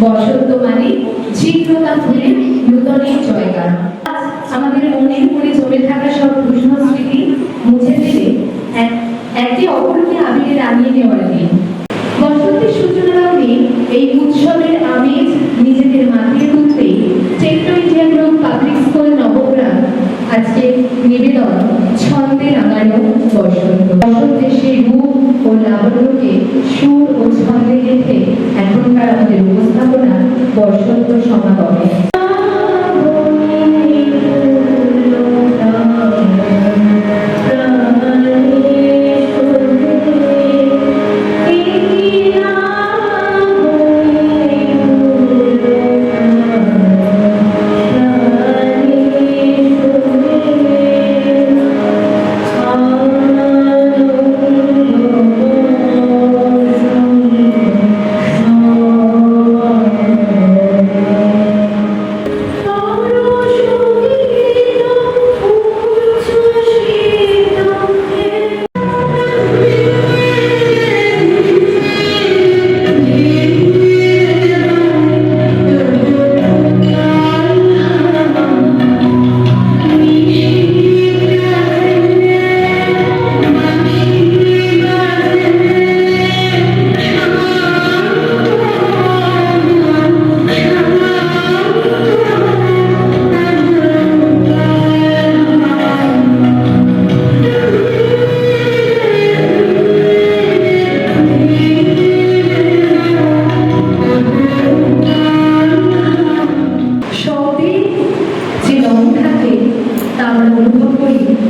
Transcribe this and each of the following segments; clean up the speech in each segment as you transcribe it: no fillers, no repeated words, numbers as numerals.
বসন্ত মানে জীর্ণতা ভুলে নূতনের জয়গান। আমাদের মনের করে জমে থাকা সব উষ্ণ স্মৃতি মুছে ফেলে একটি অপরকে আবিরে রাঙিয়ে নেওয়ার দিন। বসন্তের সূচনা লগ্নে এই উৎসবের আমেজ নিজেদের মাথায় তুলতে চেট্টো Indian group public school Nabagram আজকে নিবেদন ছন্দে রাঙানো বসন্ত। বসন্তের সেই রূপ ও লাবণ্যকে সুর ও ছন্দে রেখে এখনকার আমাদের উপস্থাপনা বসন্ত সমাগমে।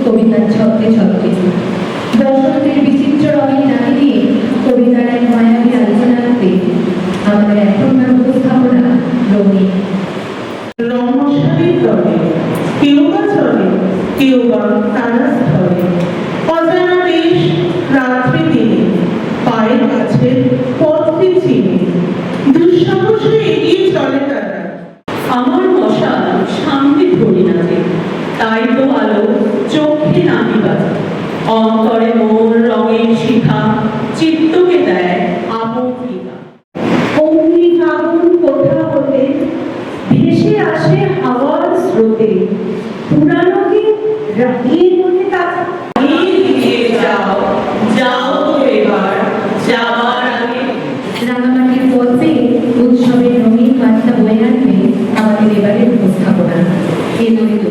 কবিতার ছত্রে ছত্রে বসন্তের বিচিত্র রঙের নাকি নিয়ে কবিতার এক মায়াবী আলোচনাতে আমাদের এখনকার উপস্থাপনা রঙিন। রমশালীর তরে কেউ বা চলে, কেউ বা তারা স্থলে, অজানা দেশ রাত্রি দিনে পায়ের কাছে পথটি চিনে দুঃসাহসে এগিয়ে চলে তারা। আমার মশা সামনে ধরি না যে, তাই তো আলো চোখে নামি বাজে, অন্তরে মন রঙের শিখা চিত্তকে দেয় আপন ফিকা। অগ্নি ফাগুন কোথা হতে ভেসে আসে হাওয়ার স্রোতে, পুরানোকে রাঙিয়ে মনে তাজা। যাও যাও তো এবার যাওয়ার আগে। রাঙামাটির পথে উৎসবের রঙিন বার্তা বয়ে আনবে আমাদের এবারের উপস্থাপনা। এ নইল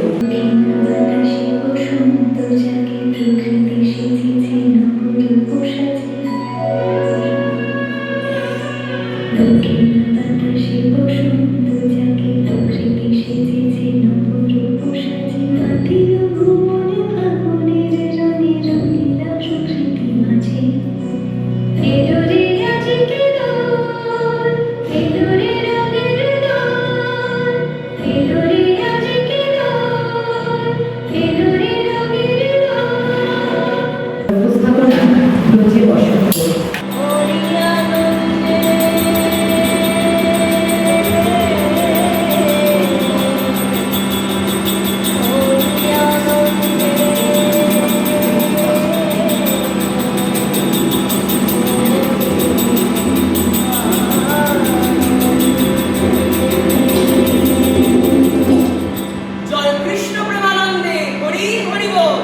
উপস্থাপনা রয়েছে বসন্ত। জয় কৃষ্ণ প্রেমানন্দে হরি হরি বল।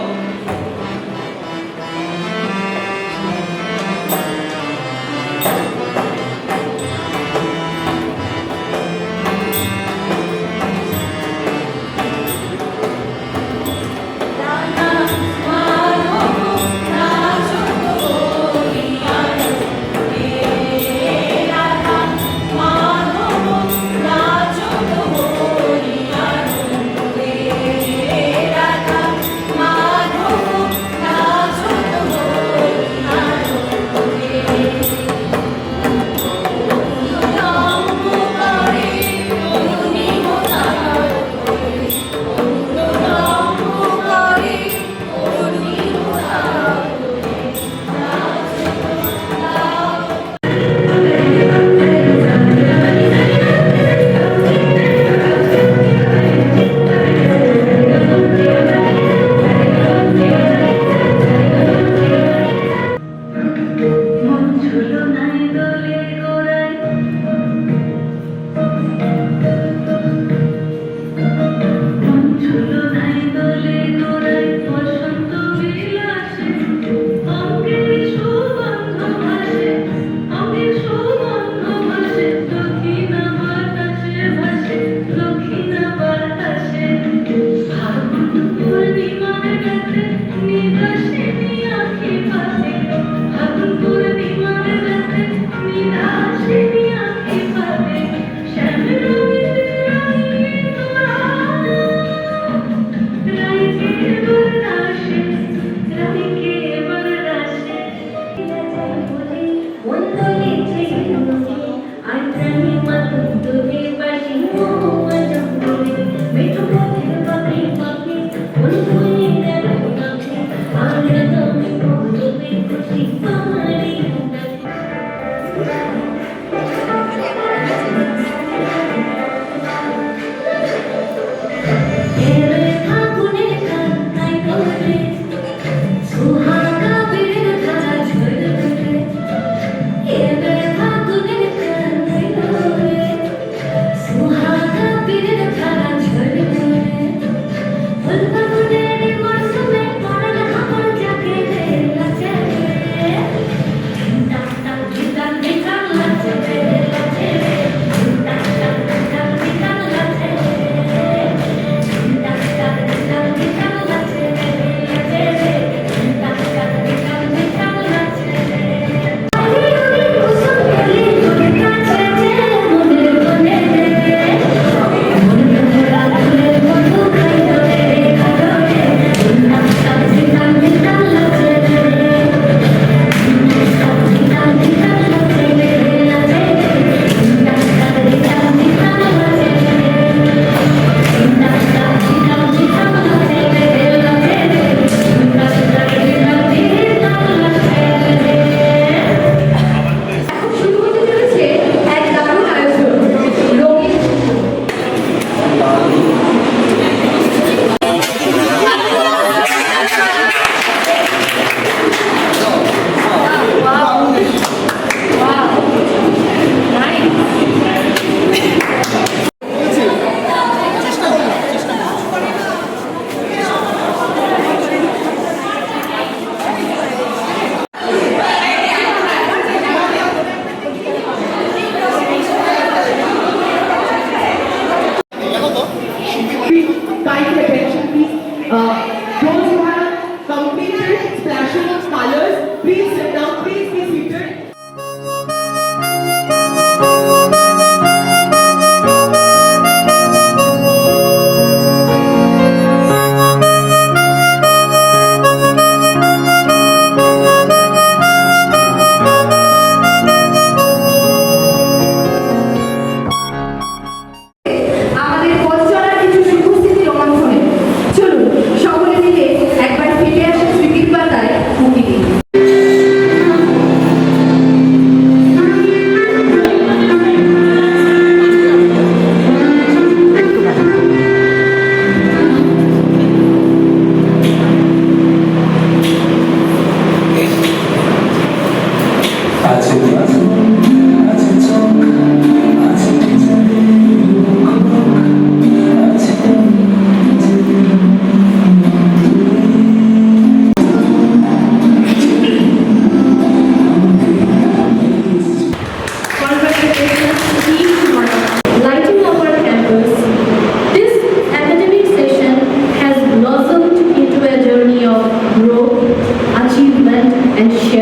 and share